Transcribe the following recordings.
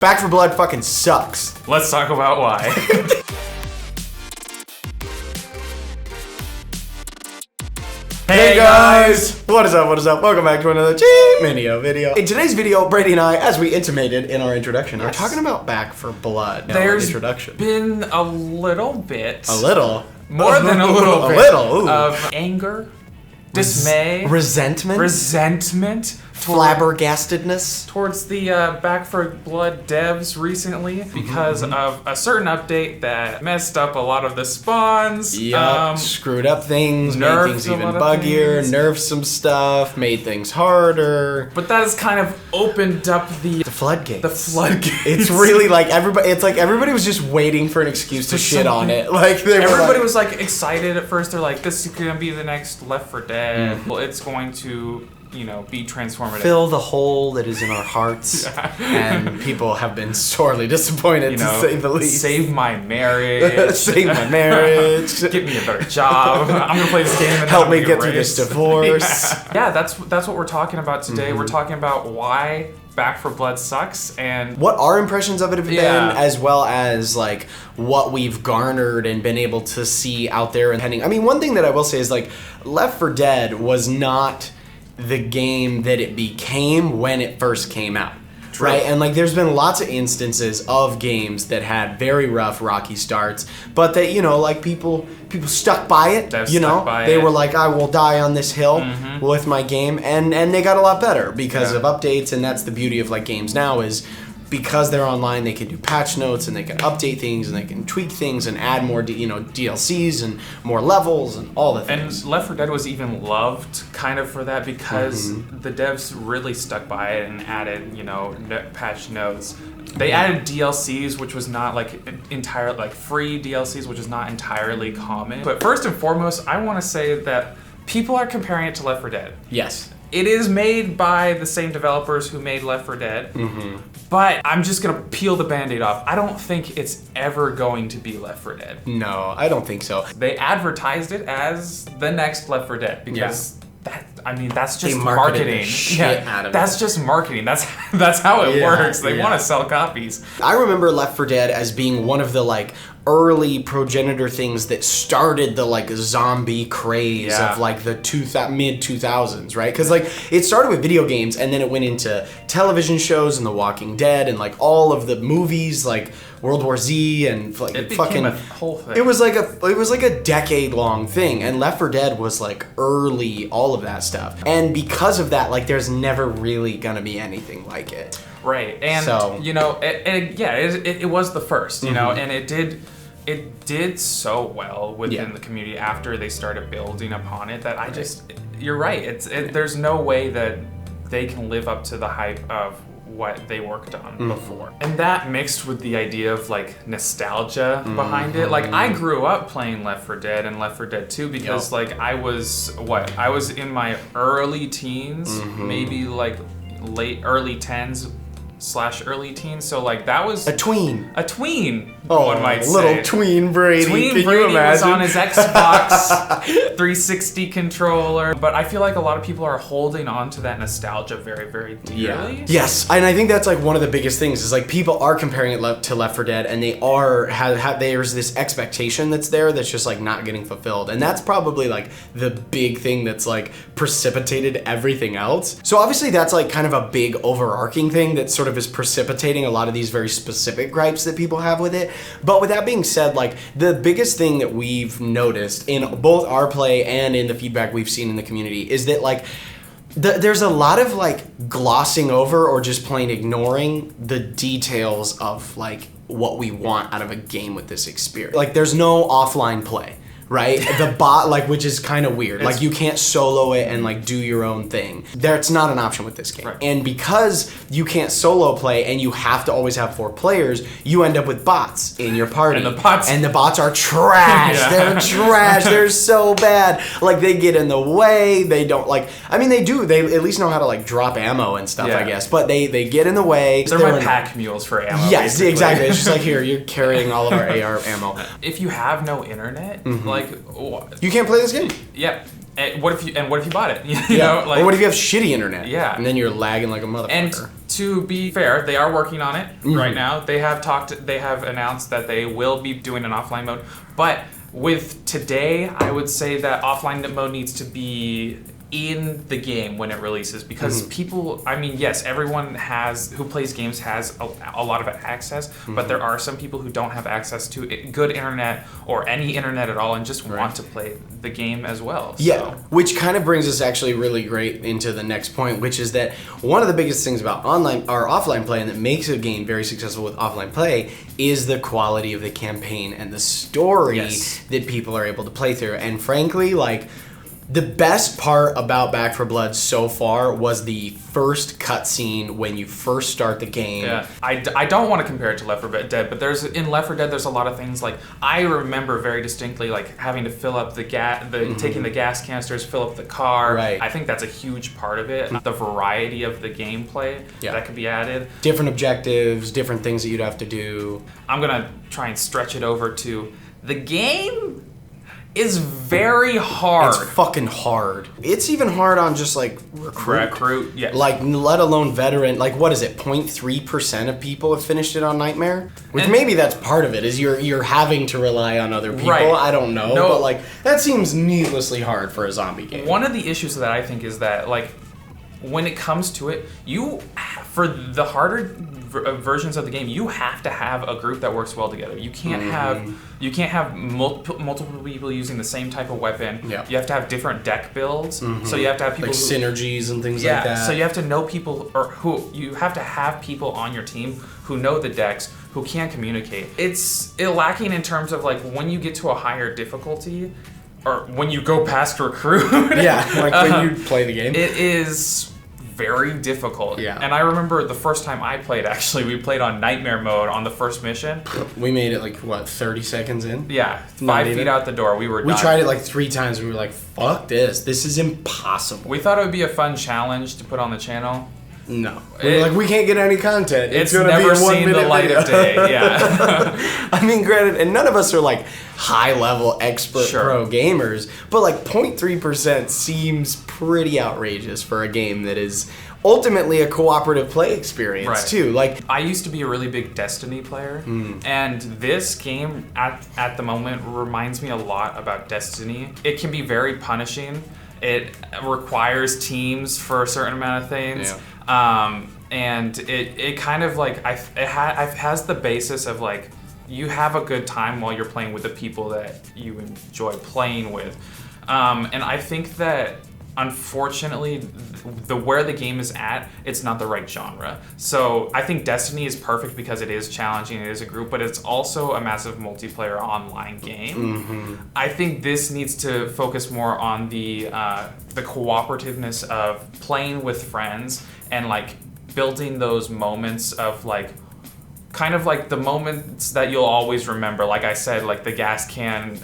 Back 4 Blood fucking sucks. Let's talk about why. Hey guys! What is up, what is up? Welcome back to another G-Mineo video. In today's video, Brady and I, as we intimated in our introduction, are talking about Back 4 Blood. There's been a little bit. A little? More than a little bit. A little, ooh. Of anger, dismay, resentment, flabbergastedness towards the Back 4 Blood devs recently because of a certain update that messed up a lot of the spawns. Screwed up things, made things even buggier, nerfed some stuff, made things harder. But that has kind of opened up the floodgates. The floodgates. It's really like everybody was just waiting for an excuse to shit on it. Like everybody was like excited at first. They're like, this is gonna be the next Left 4 Dead. Well, it's going to, you know, be transformative. Fill the hole that is in our hearts. And people have been sorely disappointed, to say the least. Save my marriage. Save my marriage. Get me a better job. I'm gonna play this game and help me get through this divorce. Yeah, that's what we're talking about today. We're talking about why Back 4 Blood sucks and what our impressions of it have been, as well as like what we've garnered and been able to see out there. And I mean, one thing that I will say is like Left 4 Dead was not the game that it became when it first came out. True. Right? And like there's been lots of instances of games that had very rough, rocky starts, but that, you know, like people stuck by it. They were like, I will die on this hill with my game, and they got a lot better because of updates. And that's the beauty of like games now, is because they're online, they can do patch notes and they can update things and they can tweak things and add more, DLCs and more levels and all the things. And Left 4 Dead was even loved kind of for that because the devs really stuck by it and added, patch notes. They added DLCs, which was not like free DLCs, which is not entirely common. But first and foremost, I want to say that people are comparing it to Left 4 Dead. Yes. It is made by the same developers who made Left 4 Dead, but I'm just gonna peel the Band-Aid off. I don't think it's ever going to be Left 4 Dead. No, I don't think so. They advertised it as the next Left 4 Dead because that's just marketing. That's just marketing. That's how it works. They want to sell copies. I remember Left 4 Dead as being one of the like early progenitor things that started the like zombie craze of like the mid 2000s, right? Because like it started with video games and then it went into television shows and The Walking Dead and like all of the movies like World War Z and like it became a whole thing. It was like a decade long thing, and Left 4 Dead was like early all of that stuff. And because of that, like there's never really gonna be anything like it. Right, and so, it was the first, and it did so well within the community after they started building upon it that you're right. There's no way that they can live up to the hype of what they worked on before. And that mixed with the idea of like nostalgia behind it. Like I grew up playing Left 4 Dead and Left 4 Dead 2 because like I was in my early teens, maybe like early 10s / early teens, so like that was a tween, one might say. Little tween Brady. Tween Brady was on his Xbox 360 controller, but I feel like a lot of people are holding on to that nostalgia very, very dearly. Yes, and I think that's like one of the biggest things is like people are comparing it to Left 4 Dead, and they are there's this expectation that's there that's just like not getting fulfilled, and that's probably like the big thing that's like precipitated everything else. So obviously that's like kind of a big overarching thing that sort of is precipitating a lot of these very specific gripes that people have with it. But with that being said, like the biggest thing that we've noticed in both our play and in the feedback we've seen in the community is that like there's a lot of like glossing over or just plain ignoring the details of like what we want out of a game with this experience. Like there's no offline play. Right? The bot, like, which is kind of weird. Like, you can't solo it and, like, do your own thing. That's not an option with this game. Right. And because you can't solo play and you have to always have 4 players, you end up with bots in your party. And the bots are trash. They're trash. They're so bad. Like, they get in the way. They don't, like, I mean, they do. They at least know how to, like, drop ammo and stuff, I guess. But they get in the way. They're my pack mules for ammo. Yes, basically. Exactly. It's just like, here, you're carrying all of our AR ammo. If you have no internet, like, you can't play this game. Yep. And what if you bought it? Or what if you have shitty internet? Yeah. And then you're lagging like a motherfucker. And to be fair, they are working on it right now. They have announced that they will be doing an offline mode. But with today, I would say that offline mode needs to be in the game when it releases, because people, I mean, yes, everyone who plays games has a lot of access, but there are some people who don't have access to good internet or any internet at all and just want to play the game as well. Yeah, which kind of brings us actually really great into the next point, which is that one of the biggest things about online or offline play and that makes a game very successful with offline play is the quality of the campaign and the story that people are able to play through. And frankly, like, the best part about Back 4 Blood so far was the first cutscene when you first start the game. Yeah, I don't want to compare it to Left 4 Dead, but in Left 4 Dead there's a lot of things, like, I remember very distinctly, like, having to fill up taking the gas canisters, fill up the car. Right. I think that's a huge part of it. The variety of the gameplay that could be added. Different objectives, different things that you'd have to do. I'm gonna try and stretch it over to the game is very hard. It's fucking hard. It's even hard on just like recruit. Yeah. Like, let alone veteran. Like, what is it? 0.3% of people have finished it on Nightmare. Which maybe that's part of it. Is you're having to rely on other people. Right. I don't know. No, but like, that seems needlessly hard for a zombie game. One of the issues that I think is that, like, when it comes to it, for the harder versions of the game, you have to have a group that works well together. You can't have multiple people using the same type of weapon. Yeah. You have to have different deck builds. So you have to have people like synergies and things like that. So you have to know people, you have to have people on your team who know the decks, who can communicate. It's lacking in terms of, like, when you get to a higher difficulty, or when you go past recruit. Like when you play the game. It is very difficult. Yeah. And I remember the first time I played, actually, we played on Nightmare mode on the first mission. We made it, like, what, 30 seconds in? Yeah. 5 feet out the door, we were done. We tried it like 3 times and we were like, fuck this. This is impossible. We thought it would be a fun challenge to put on the channel. No. We're like, we can't get any content. It's gonna never be a seen the light of day. Yeah. I mean, granted, and none of us are like high-level expert pro gamers, but like 0.3% seems pretty outrageous for a game that is ultimately a cooperative play experience too. Like, I used to be a really big Destiny player, and this game at the moment reminds me a lot about Destiny. It can be very punishing. It requires teams for a certain amount of things. And it kind of like it has the basis of, like, you have a good time while you're playing with the people that you enjoy playing with, and I think that unfortunately where the game is at, it's not the right genre. So I think Destiny is perfect because it is challenging, it is a group, but it's also a massive multiplayer online game. I think this needs to focus more on the cooperativeness of playing with friends and, like, building those moments of, like, kind of like the moments that you'll always remember. Like I said, like the gas can,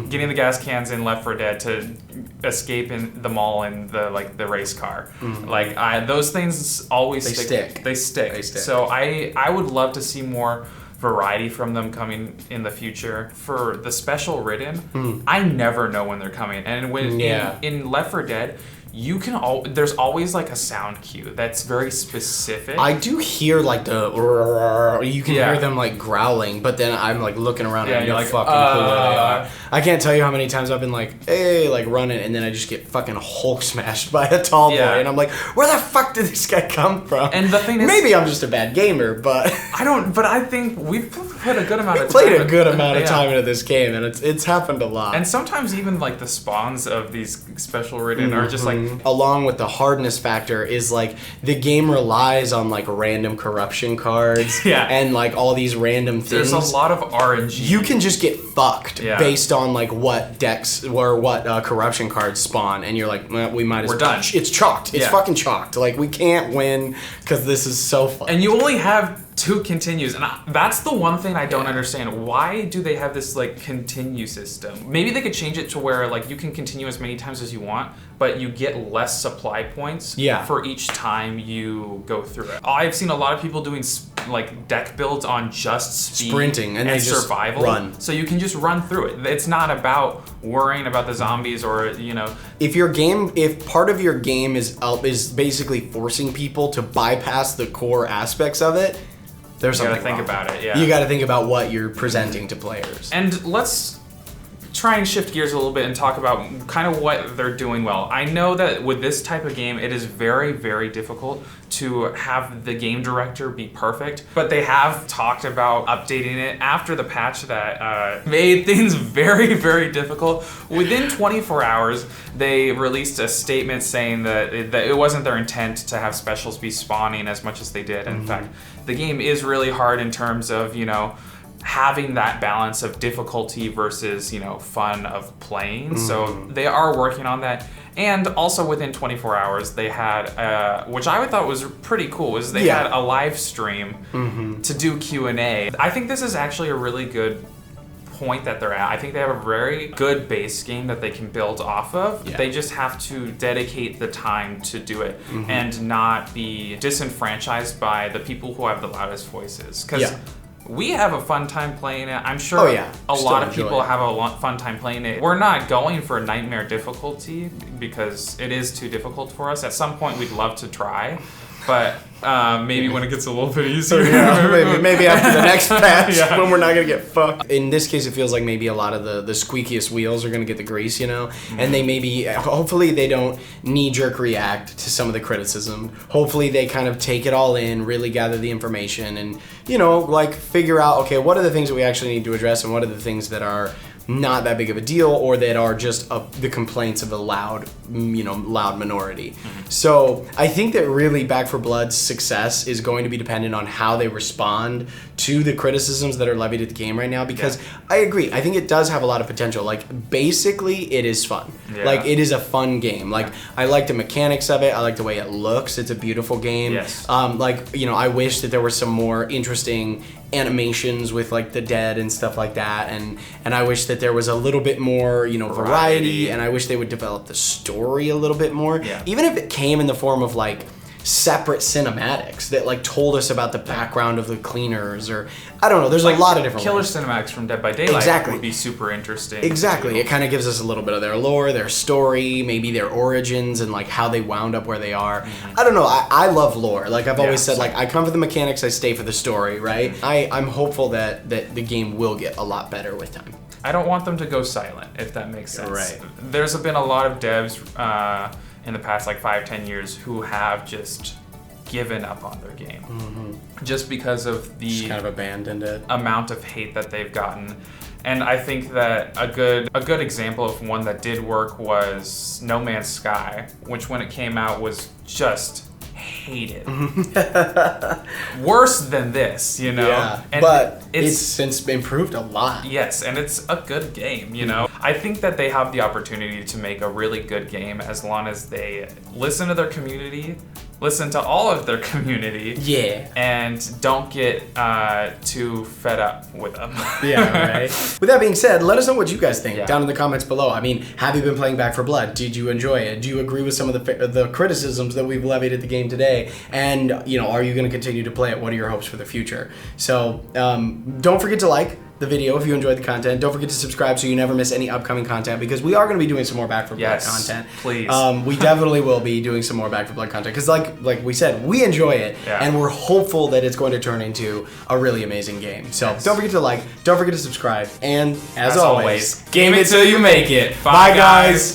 getting the gas cans in Left 4 Dead to escape in the mall in the race car. Like, those things always stick. They stick. So I would love to see more variety from them coming in the future. For the special written, I never know when they're coming. And when in Left 4 Dead, there's always, like, a sound cue that's very specific. I do hear, like, you can hear them, like, growling, but then I'm, like, looking around and I'm like, fucking clue where they are. I can't tell you how many times I've been like, hey, like, running, and then I just get fucking Hulk smashed by a tall boy, and I'm like, where the fuck did this guy come from? And the thing is, maybe I'm just a bad gamer, but I think we've put a good amount of time. Played a good amount of time into this game, and it's happened a lot. And sometimes even, like, the spawns of these special written are just like, along with the hardness factor is, like, the game relies on, like, random corruption cards and, like, all these random things. There's a lot of RNG. You can just get fucked based on, like, what decks or what corruption cards spawn, and you're like, well, we might as well. We're done. It's chalked. It's fucking chalked. Like, we can't win because this is so fun. And you only have 2 continues, and that's the one thing I don't understand. Why do they have this, like, continue system? Maybe they could change it to where, like, you can continue as many times as you want, but you get less supply points for each time you go through it. I've seen a lot of people doing like deck builds on just speed sprinting and survival. Run. So you can just run through it. It's not about worrying about the zombies or, you know. If part of your game is basically forcing people to bypass the core aspects of it, there's something wrong. You gotta think about it, yeah. You gotta think about what you're presenting to players. And let's try and shift gears a little bit and talk about kind of what they're doing well. I know that with this type of game, it is very, very difficult to have the game director be perfect, but they have talked about updating it after the patch that made things very, very difficult. Within 24 hours, they released a statement saying that it wasn't their intent to have specials be spawning as much as they did. And in fact, the game is really hard in terms of, you know, having that balance of difficulty versus, you know, fun of playing. So they are working on that. And also within 24 hours, they had, which I thought was pretty cool, is they had a live stream to do Q&A. I think this is actually a really good point that they're at. I think they have a very good base game that they can build off of. Yeah. They just have to dedicate the time to do it and not be disenfranchised by the people who have the loudest voices. Because we have a fun time playing it. I'm sure a lot of people have a fun time playing it. We're not going for nightmare difficulty because it is too difficult for us. At some point, we'd love to try, but maybe when it gets a little bit easier. Maybe after the next patch when we're not going to get fucked. In this case, it feels like maybe a lot of the squeakiest wheels are going to get the grease, you know? And they maybe, hopefully they don't knee-jerk react to some of the criticism. Hopefully they kind of take it all in, really gather the information and, you know, like figure out, okay, what are the things that we actually need to address and what are the things that are not that big of a deal or that are just the complaints of a loud minority. So I think that really Back 4 Blood's success is going to be dependent on how they respond to the criticisms that are levied at the game right now, because I agree, I think it does have a lot of potential. Like, basically it is fun. Like, it is a fun game. Like, I like the mechanics of it, I like the way it looks, it's a beautiful game. Like, you know, I wish that there were some more interesting animations with like the dead and stuff like that, and I wish that there was a little bit more, you know, variety, and I wish they would develop the story a little bit more, even if it came in the form of like separate cinematics that like told us about the background of the cleaners, or I don't know, there's like a lot of different killer ways. Cinematics from Dead by Daylight would be super interesting. It kind of gives us a little bit of their lore, their story, maybe their origins, and like how they wound up where they are. I don't know, I love lore. Like I've always said, like I come for the mechanics, I stay for the story, right? I'm hopeful that the game will get a lot better with time. I don't want them to go silent, if that makes sense. Right. There's been a lot of devs in the past like 5-10 years who have just given up on their game just because of the just kind of abandoned it, amount of hate that they've gotten. And I think that a good example of one that did work was No Man's Sky, which when it came out was just hated. Worse than this, you know? And but it's since improved a lot. Yes, and it's a good game, you know? I think that they have the opportunity to make a really good game as long as they listen to their community, listen to all of their community, and don't get too fed up with them. Right. With that being said, let us know what you guys think down in the comments below. I mean, have you been playing Back 4 Blood? Did you enjoy it? Do you agree with some of the criticisms that we've levied at the game today? And, you know, are you going to continue to play it? What are your hopes for the future? So, don't forget to like the video if you enjoyed the content. Don't forget to subscribe so you never miss any upcoming content, because we are going to be doing some more Back 4 Blood content. Please. We definitely will be doing some more Back 4 Blood content because like we said, we enjoy it and we're hopeful that it's going to turn into a really amazing game. So don't forget to like, don't forget to subscribe, and as always, game it till you make it. Bye guys.